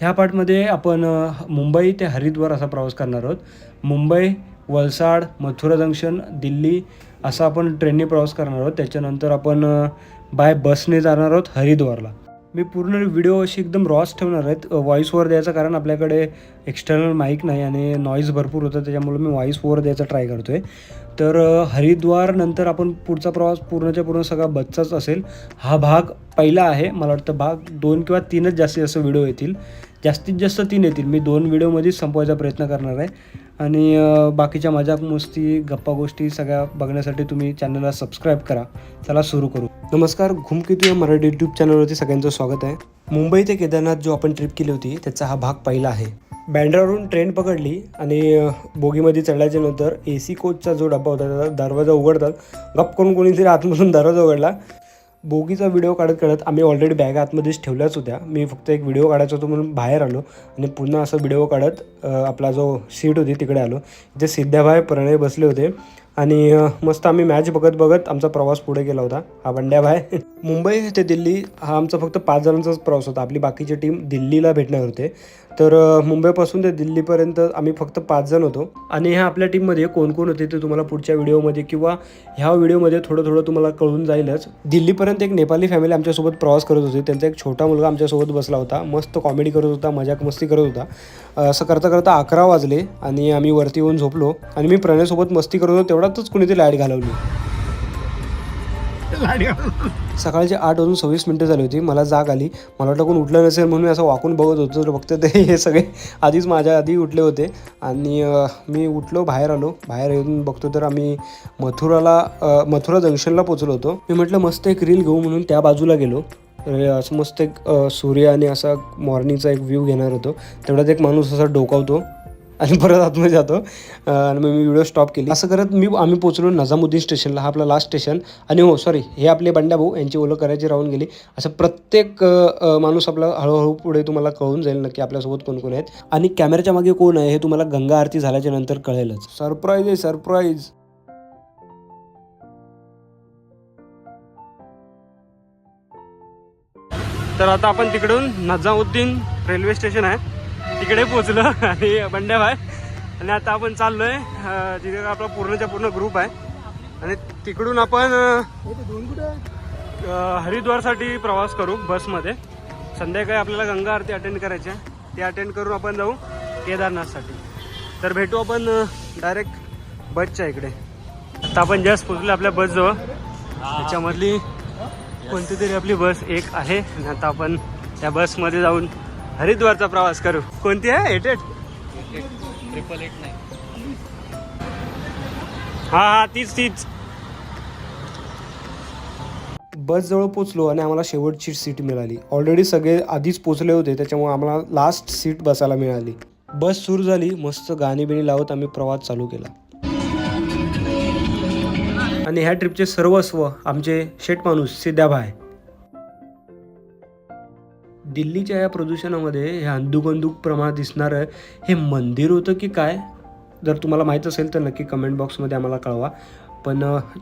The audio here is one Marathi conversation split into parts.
ह्या पार्टमध्ये आपण मुंबई ते हरिद्वार असा प्रवास करणार आहोत. मुंबई, वलसाड, मथुरा जंक्शन, दिल्ली असा आपण ट्रेनने प्रवास करणार आहोत. त्याच्यानंतर आपण बाय बसने जाणार आहोत हरिद्वारला. मी पूर्ण व्हिडिओ अशी एकदम रॉच ठेवणार आहेत. व्हॉईस ओव्हर द्यायचं कारण आपल्याकडे एक्सटर्नल माईक नाही आणि नॉईज भरपूर होतं, त्याच्यामुळे मी व्हॉईस ओव्हर द्यायचा ट्राय करतो आहे. तर हरिद्वार नंतर आपण पुढचा प्रवास पूर्णच्या पूर्ण सगळा बसचाच असेल. हा भाग पहिला आहे. मला वाटतं भाग 2 किंवा 3च जास्तीत जास्त व्हिडिओ येतील. जास्तीत जास्त 3 येतील. मी 2 व्हिडिओमध्येच संपवायचा प्रयत्न करणार आहे. आणि बाकीच्या मजाक मस्ती गप्पा गोष्टी सगळ्या बघण्यासाठी तुम्ही चॅनलला सबस्क्राईब करा. चला सुरू करू. नमस्कार, घुमकीतू या मराठी यूट्यूब चॅनलवरती सगळ्यांचं स्वागत आहे. मुंबई ते केदारनाथ जो आपण ट्रिप केली होती त्याचा हा भाग पहिला आहे. बँड्रावरून ट्रेन पकडली आणि बोगीमध्ये चढल्याच्या नंतर AC कोचचा जो डबा होता त्याचा दरवाजा उघडतात गप करून कोणीतरी आतमधून दरवाजा उघडला. बोगीचा व्हिडिओ काढत आम्ही ऑलरेडी बॅग आतमध्येच ठेवल्याच होत्या. मी फक्त एक व्हिडिओ काढायचा होतो म्हणून बाहेर आलो आणि पुन्हा असं व्हिडिओ काढत आपला जो सीट होती तिकडे आलो. इथे सिद्ध्याभाई प्रणय बसले होते आणि मस्त आम्ही मॅच बघत आमचा प्रवास पुढे गेला होता. हा बंड्याभाई. मुंबई ते दिल्ली हा आमचा फक्त 5 जणांचाच प्रवास होता. आपली बाकीची टीम दिल्लीला भेटणार होते. तर मुंबईपासून ते दिल्लीपर्यंत आम्ही फक्त 5 जण होतो. आणि ह्या आपल्या टीममध्ये कोण कोण होते ते तुम्हाला पुढच्या व्हिडिओमध्ये किंवा ह्या व्हिडिओमध्ये थोडं तुम्हाला कळून जाईलच. दिल्लीपर्यंत एक नेपाळी फॅमिली आमच्यासोबत प्रवास करत होती. त्यांचा एक छोटा मुलगा आमच्यासोबत बसला होता. मस्त कॉमेडी करत होता, मजाक मस्ती करत होता. असं करता 11 वाजले आणि आम्ही वरती येऊन झोपलो आणि मी प्रणयसोबत मस्ती करत होतो. तेवढ्यातच कुणी ती लाईट घालवली. सकाळचे 8:26 झाली होती. मला जाग आली. मला वाटलं कोण उठलं नसेल म्हणून मी असं वाकून बघत होतो तर बघते ते हे सगळे आधीच माझ्या आधी उठले होते. आणि मी उठलो, बाहेर आलो. बाहेर येऊन बघतो तर आम्ही मथुरा जंक्शनला पोचलो होतो. मी म्हटलं मस्त एक रील घेऊ म्हणून त्या बाजूला गेलो. असं मस्त एक सूर्य आणि असा मॉर्निंगचा एक व्ह्यू घेणार होतो. तेवढ्यात एक माणूस असा डोकावतो आणि परत आतमध्ये जातो आणि मग मी व्हिडिओ स्टॉप केली. असं करत आम्ही पोचलो निजामुद्दीन स्टेशनला. हा आपला लास्ट स्टेशन. आणि हो सॉरी, हे आपले बंड्याभाऊ यांची ओळख करायची राहून गेली. असं प्रत्येक माणूस आपला हळूहळू पुढे तुम्हाला कळून जाईल नक्की आपल्यासोबत कोण कोण आहेत. आणि कॅमेऱ्याच्या मागे कोण आहे हे तुम्हाला गंगा आरती झाल्याच्या नंतर कळेलच. सरप्राईज आहे, सरप्राईज. तर आता आपण तिकडून निजामुद्दीन रेल्वे स्टेशन आहे तिकडे पोचलो आणि बंड्याभाई आणि आता आपण चाललोय तिथे आपला पूर्णच्या पूर्ण ग्रुप आहे आणि तिकडून आपण हरिद्वारसाठी प्रवास करू बसमध्ये. संध्याकाळी आपल्याला गंगा आरती अटेंड करायची आहे. ते अटेंड करून आपण जाऊ केदारनाथसाठी. तर भेटू आपण डायरेक्ट बसच्या इकडे. आता आपण जस्ट पोचलो आपल्या बसजवळ. त्याच्यामधली कोणती तरी आपली बस एक आहे आणि आता आपण त्या बसमध्ये जाऊन हरिद्वारचा प्रवास करू. कोणती आहे? 888 हा तीच. बस जवळ पोचलो आणि आम्हाला शेवटची सीट मिळाली. ऑलरेडी सगळे आधीच पोचले होते त्याच्यामुळे आम्हाला लास्ट सीट बसायला मिळाली. बस सुरू झाली. मस्त गाणी बिणी लावत आम्ही प्रवास चालू केला. आणि ह्या ट्रिपचे सर्वस्व आमचे शेट माणूस सिद्ध्याभाई. दिल्लीच्या या प्रदूषणामध्ये हे अंधुक प्रमाणात दिसणारं हे मंदिर होतं की काय? जर तुम्हाला माहीत असेल तर नक्की कमेंट बॉक्समध्ये आम्हाला कळवा. पण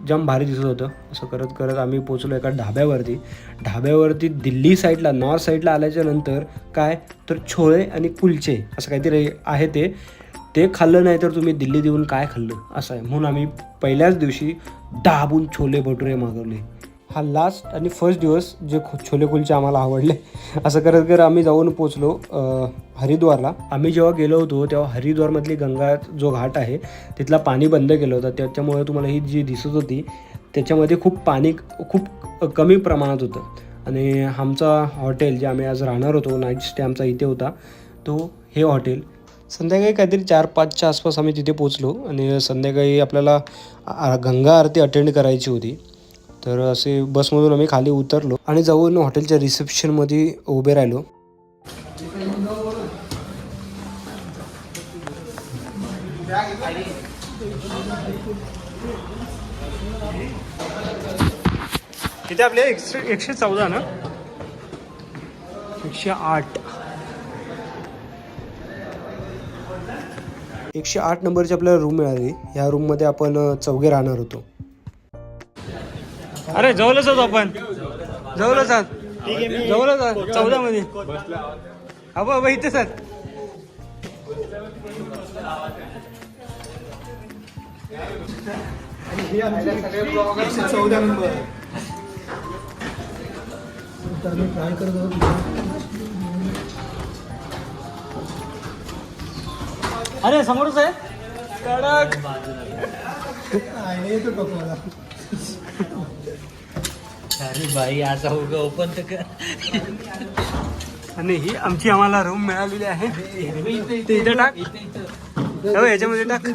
जाम भारी दिसत होतं. असं करत आम्ही पोचलो एका ढाब्यावरती दिल्ली साईडला, नॉर्थ साईडला आल्याच्या नंतर काय तर छोळे आणि कुलचे असं काहीतरी आहे. ते खाल्लं नाही तर तुम्ही दिल्लीत येऊन काय खाल्लं असं आहे. म्हणून आम्ही पहिल्याच दिवशी दाबून छोले भटुरे मागवले. हा लास्ट आणि फर्स्ट दिवस जे छोले कुलचे आम्हाला आवडले. असं करत आम्ही जाऊन पोचलो हरिद्वारला. आम्ही जेव्हा गेलो होतो तेव्हा हरिद्वारमधली गंगा जो घाट आहे तिथला पाणी बंद केलं होतं. त्याच्यामुळे तुम्हाला ही जी दिसत होती त्याच्यामध्ये पाणी खूप कमी प्रमाणात होतं. आणि आमचा हॉटेल जे आम्ही आज राहणार होतो, नाईट स्टे आमचा इथे होता, तो हे हॉटेल. संध्याकाळी काहीतरी 4-5च्या आसपास आम्ही तिथे पोचलो आणि संध्याकाळी आपल्याला गंगा आरती अटेंड करायची होती. तर असे बसमधून आम्ही खाली उतरलो आणि जाऊन हॉटेलच्या रिसेप्शनमध्ये उभे राहिलो. किती आपले 114 ना 108 नंबरची आपल्याला रूम मिळाली. ह्या रूममध्ये आपण 4 राहणार होतो. अरे जवळच होतो आपण, जवळच 14 मध्ये. अबो इथे सर हे आमचे सगळे ब्लॉग 114 नंबर तर मी ट्राय करत होतो. अरे समोरच आहे कडक आहे तो टोकवाला. अरे भाई आता होगा ओपन तर कर. आणि ही आमची आम्हाला रूम मिळालेली आहे. ते इथे टाक हो याच्यामध्ये टाक.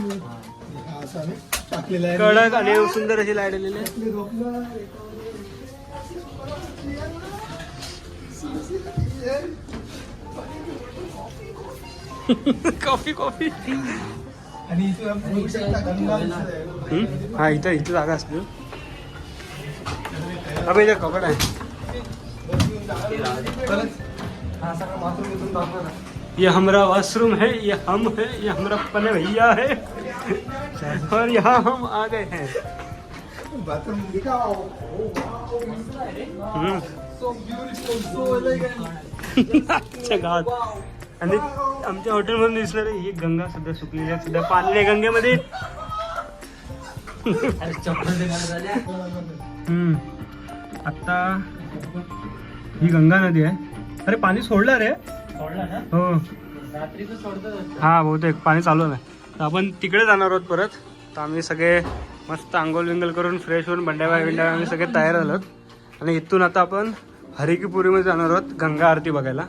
असं आम्ही टाकलेलं आहे. कडक आणि सुंदर अशी लाईट आलेली आहे. आपली रोपला कॉफी कॉफी. आणि इथे आम्ही गंगा दिसत आहे. हा इथं जागा असते. अबे इथे कपड आहे. हा सगळं बाथरूम इथून दाखवा ना. ये हमारा वॉशरूम है, ये हम है, ये हमारा पने भैया है और यहाँ हम आ गए हैं. बाथरूम दिखाओ. So beautiful, so elegant. अच्छा घाट. आणि आमच्या हॉटेलमधून दिसणारी ही गंगा सध्या सुकलेली आहे. सध्या पाणी आहे गंगेमध्ये. अरे चप्पल ते घालत आल्या. आता ही गंगा नदी आहे. अरे पाणी सोडलं रे. सोडला ना हो रात्री तर सोडतात. हा बहुतेक पाणी चालू आहे. तर आपण तिकडे जाणार आहोत परत. तर आम्ही सगळे मस्त आंघोळ विंगल करून फ्रेश होऊन बंड्या आम्ही सगळे तयार झालो. आणि इथून आता आपण हरी की पुरीमध्ये जाणार आहोत गंगा आरती बघायला.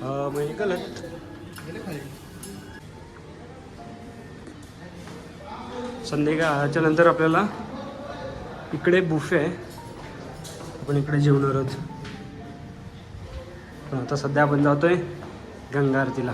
म्हणजे गलत संध्याकाळच्या नंतर आपल्याला इकडे बुफे आहे. आपण इकडे जेवणार आहोत. पण आता सध्या आपण जातोय गंगा आरतीला.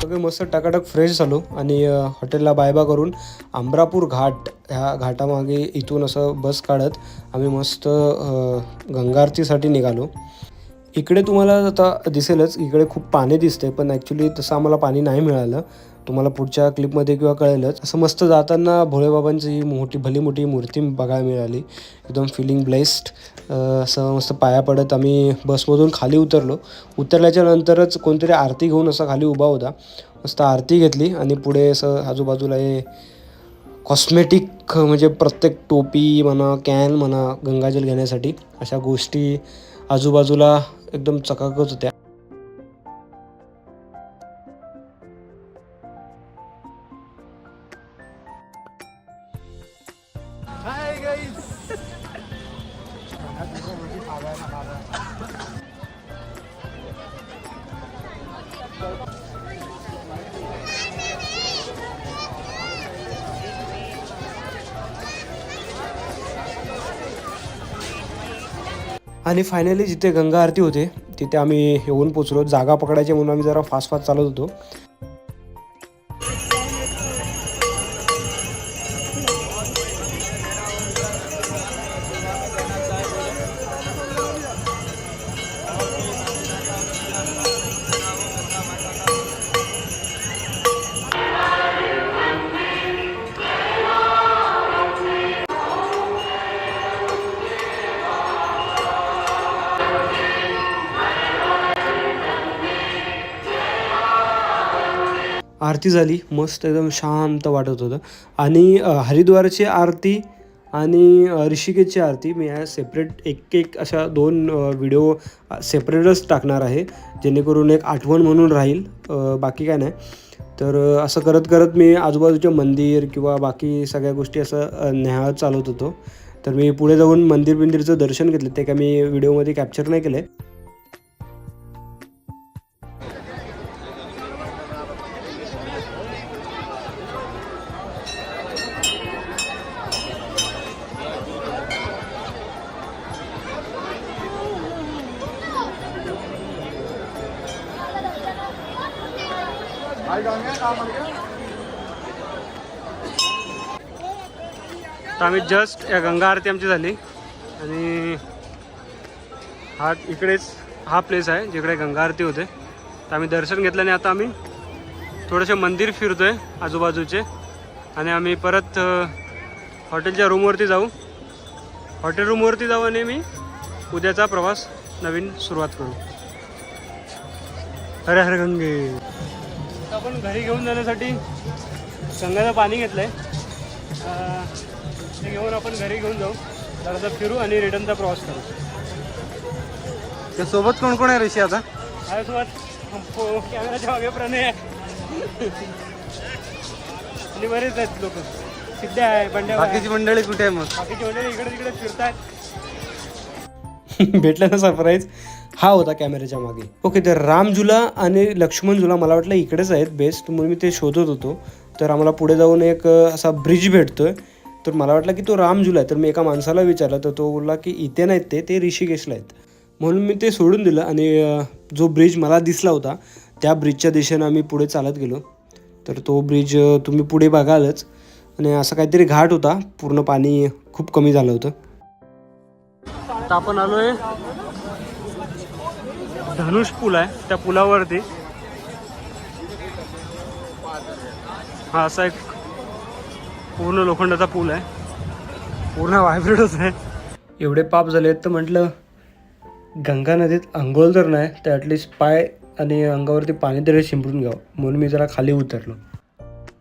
सगळे मस्त टकाटक फ्रेश झालो आणि हॉटेलला बाय बाय करून अमरापूर घाट ह्या घाटामागे इथून असं बस काढत आम्ही मस्त गंगा आरतीसाठी निघालो. इकडे तुम्हाला आता दिसेलच इकडे खूप पाणी दिसते पण ॲक्च्युली तसं आम्हाला पाणी नाही मिळालं. तुम्हाला पुढच्या क्लिपमध्ये किंवा कळेलच. असं मस्त जाताना भोळेबाबांची भली मोठी मूर्ती बघायला मिळाली. एकदम फिलिंग ब्लेस्ड. असं मस्त पाया पडत आम्ही बसमधून खाली उतरलो. उतरल्याच्या नंतरच कोणतरी आरती घेऊन असं खाली उभा होता. मस्त आरती घेतली आणि पुढे असं आजूबाजूला हे कॉस्मेटिक म्हणजे प्रत्येक टोपी म्हणा कॅन म्हणा गंगाजल घेण्यासाठी अशा गोष्टी आजूबाजूला एकदम चकाकत होत्या. आणि फायनली जिथे गंगा आरती होते तिथे आम्ही येऊन पोचलो. जागा पकडायची म्हणून आम्ही जरा फास्ट चालत होतो. आरती झाली. मस्त एकदम शांत वाटत होतं. आणि हरिद्वारची आरती आणि ऋषिकेशची आरती मी या सेपरेट एक अशा 2 व्हिडिओ सेपरेटच टाकणार आहे जेणेकरून एक आठवण म्हणून राहील. बाकी काय नाही. तर असं करत करत मी आजूबाजूचे मंदिर किंवा बाकी सगळ्या गोष्टी असं न्याहाळत चालवत होतो. तर मी पुढे जाऊन मंदिरचं दर्शन घेतलं. ते काय मी व्हिडिओमध्ये कॅप्चर नाही केलं. तर आम्ही जस्ट या गंगा आरती आमची झाली आणि हा इकडेच हा प्लेस आहे जिकडे गंगा आरती होते. तर आम्ही दर्शन घेतलं आणि आता आम्ही थोडेसे मंदिर फिरतोय आजूबाजूचे आणि आम्ही परत हॉटेलच्या रूमवरती जाऊ. हॉटेल रूमवरती जाऊ आणि मी उद्याचा प्रवास नवीन सुरुवात करू. हरे हरे गंगे. आपण घरी घेऊन जाण्यासाठी गंगाचं पाणी घेतलंय. ते घेऊन आपण घरी घेऊन जाऊ, जरासा फिरू आणि रिटर्नचा प्रवास करू. सोबत कोण कोण आहे ऋषी आता? माझ्यासोबत कॅमेराच्या मागे प्रणय आहे आणि बरेच आहेत लोक. सिद्ध्या आहे, बंड्या आहे. बाकीची मंडळी कुठे आहे मग? बाकीची मंडळी इकडे तिकडे फिरतात. भेटला ना सरप्राईज. हा होता कॅमेऱ्याच्या मागे. ओके, तर राम झुला आणि लक्ष्मण झुला मला वाटलं इकडेच आहेत बेस्ट, म्हणून मी ते शोधत होतो. तर आम्हाला पुढे जाऊन एक असा ब्रिज भेटतोय. तर मला वाटलं की तो राम झुला आहे. तर मी एका माणसाला विचारलं तर तो बोलला की इथे नाहीत, ते ऋषिकेशला आहेत. म्हणून मी ते सोडून दिलं आणि जो ब्रिज मला दिसला होता त्या ब्रिजच्या दिशेनं आम्ही पुढे चालत गेलो. तर तो ब्रिज तुम्ही पुढे बघालच आणि असा काहीतरी घाट होता, पूर्ण पाणी खूप कमी झालं होतं. आता आपण आलोय धनुष पूल आहे, त्या पुलावरती हा असा एक पूर्ण लोखंडाचा पूल आहे, पूर्ण व्हायब्रेटच आहे. एवढे पाप झाले तर म्हटलं गंगा नदीत अंघोळ तर नाही तर ॲटलिस्ट पाय आणि अंगावरती पाणी तरी शिंपडून घ्यावं, म्हणून मी जरा खाली उतरलो.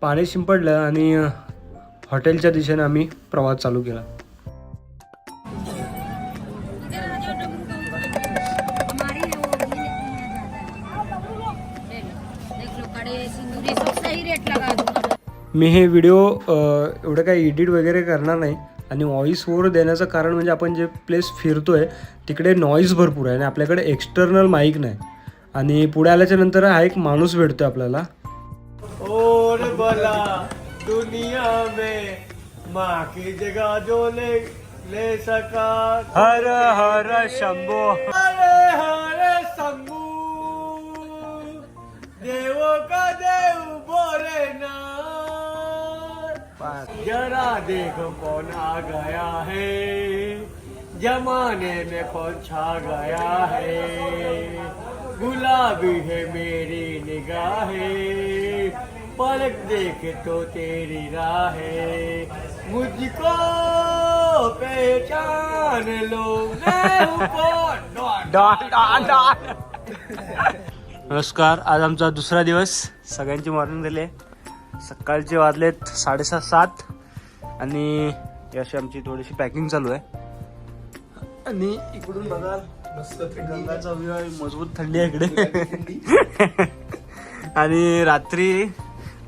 पाणी शिंपडलं आणि हॉटेलच्या दिशेने आम्ही प्रवास चालू केला. मी हे व्हिडिओ एवढं काही एडिट वगैरे करणार नाही आणि व्हॉइस ओव्हर देण्याचं कारण म्हणजे आपण जे प्लेस फिरतोय तिकडे नॉईज भरपूर आहे आणि आपल्याकडे एक्सटर्नल माईक नाही. आणि पुढे आल्याच्या नंतर हा एक माणूस भेटतोय आपल्याला. और भला दुनिया में माँ की जगह जो ले सका. हर हर शंभो. हरे हरे शंभू देव का देव बोले ना. जरा देखो कौन आ गया है, जमाने में कौन छा गया है. गुलाबी है मेरी निगाहें, पलक देखे तो तेरी राहें. मुझको पहचान लो मैं हूँ कौन. नमस्कार. आज आमचा दुसरा दिवस. सगळ्यांची मॉर्निंग झाली आहे. सकाळचे वाजलेत 6:30 आणि अशी आमची थोडीशी पॅकिंग चालू आहे. आणि इकडून बघा मस्त गंगाचा व्ह्यू आहे, मजबूत थंडी आहे इकडे. आणि रात्री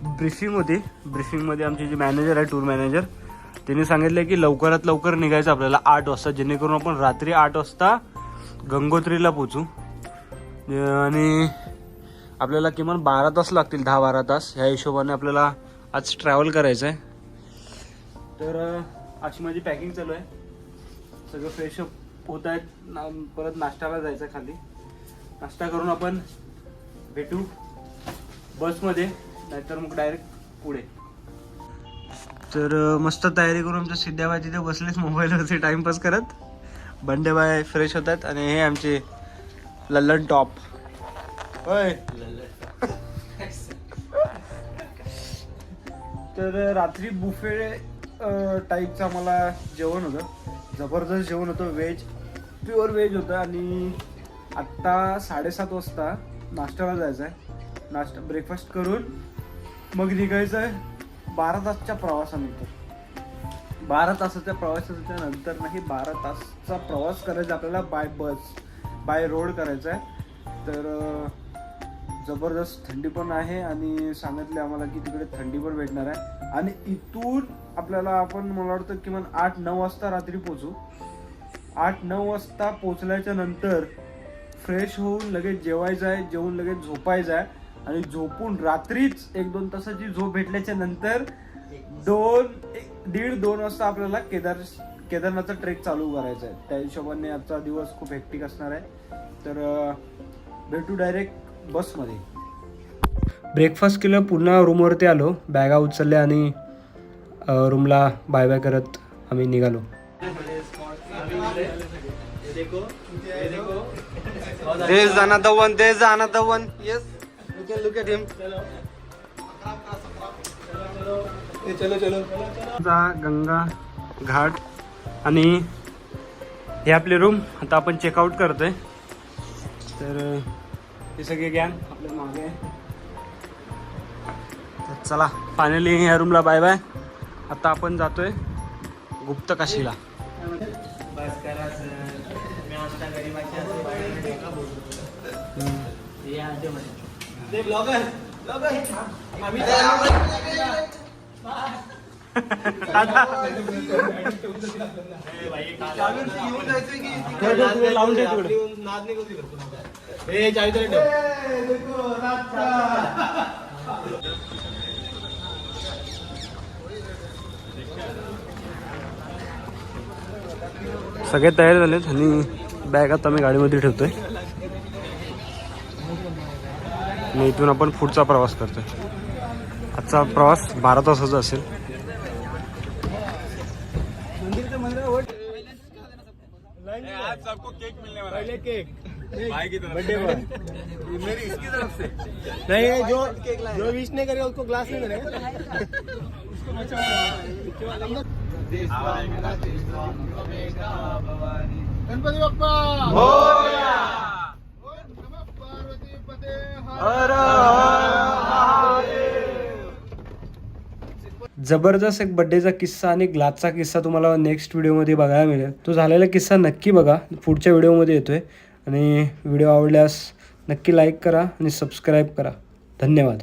ब्रीफिंगमध्ये आमचे जे मॅनेजर आहे, टूर मॅनेजर, त्यांनी सांगितलं की लवकरात लवकर निघायचं आपल्याला 8 वाजता, जेणेकरून आपण रात्री 8 वाजता गंगोत्रीला पोचू. आणि आपल्याला किमान 12 तास लागतील, 10-12 तास. ह्या हिशोबाने आपल्याला आज ट्रॅव्हल करायचं आहे. तर अशी माझी पॅकिंग चालू आहे. सगळं फ्रेशअप होत आहेत. परत नाश्त्याला जायचं आहे खाली. नाश्ता करून आपण भेटू बसमध्ये, नाहीतर मग डायरेक्ट पुढे. तर मस्त तयारी करून आमच्या सिद्ध्याबाई तिथे बसलेच मोबाईलवरती टाइमपास करत. बंडेबाई फ्रेश होतात आणि हे आमचे लल्लन टॉप. होय. तर रात्री बुफे टाईपचं आम्हाला जेवण होतं, जबरदस्त जेवण होतं. व्हेज, प्युअर व्हेज होतं. आणि आत्ता 7:30 वाजता नाश्त्याला जायचं आहे. ब्रेकफास्ट करून मग निघायचं आहे 12 तासच्या प्रवासानंतर. 12 तासाच्या प्रवासाच्या नंतर नाही, 12 तासचा प्रवास करायचा आपल्याला बाय रोड करायचा आहे. तर जबरदस्त थंडी पण आहे आणि सांगितले आम्हाला की तिकडे थंडी पण भेटणार आहे. आणि इथून आपल्याला आपण मला वाटतं किमान 8-9 वाजता रात्री पोचू. 8-9 वाजता पोचल्याच्या नंतर फ्रेश होऊन लगेच जेवायचं आहे, जेवून लगेच झोपायचं आहे. आणि झोपून रात्रीच 1-2 तासाची झोप भेटल्याच्या नंतर 1.5-2 वाजता आपल्याला केदारनाथचा ट्रेक चालू करायचा आहे. त्या हिशोबाने आजचा दिवस खूप हेक्टिक असणार आहे. तर भेटू डायरेक्ट बसमध्ये. ब्रेकफास्ट केलं, पुन्हा रूमवरती आलो, बॅगा उचलल्या आणि रूमला बाय बाय करत आम्ही निघालो. There's another one. There's another one. Yes, you can look at him. चलो चलो गंगा घाट आणि हे आपली रूम. आता आपण चेकआउट करतोय. तर हे सगळे गँग आपल्या मागे आहे. तर चला फायनली या रूमला बाय बाय. आता आपण जातोय गुप्त काशीला. लावून ठेव तिकडे. सगळे तयार झालेत आणि बॅग आता मी गाडीमध्ये ठेवतोय आणि इथून आपण पुढचा प्रवास करतोय. आजचा प्रवास 12 तासाचा असेल. आज सबको केक मिलने वाला है. केक भाई की तरफ से. मेरी इसकी तरफ से नहीं. जो विश नहीं करेगा उसको ग्लास नहीं मिलेगा. गणपती बाप्पा मोरया. पार्वती पते हर जबरदस्त एक बड्डेचा किस्सा आणि ग्लासचा किस्सा तुम्हाला नेक्स्ट व्हिडिओमध्ये बघायला मिळेल. तो झालेला किस्सा नक्की बघा, पुढच्या व्हिडिओमध्ये येतोय. आणि व्हिडिओ आवडल्यास नक्की लाईक करा आणि सबस्क्राईब करा. धन्यवाद.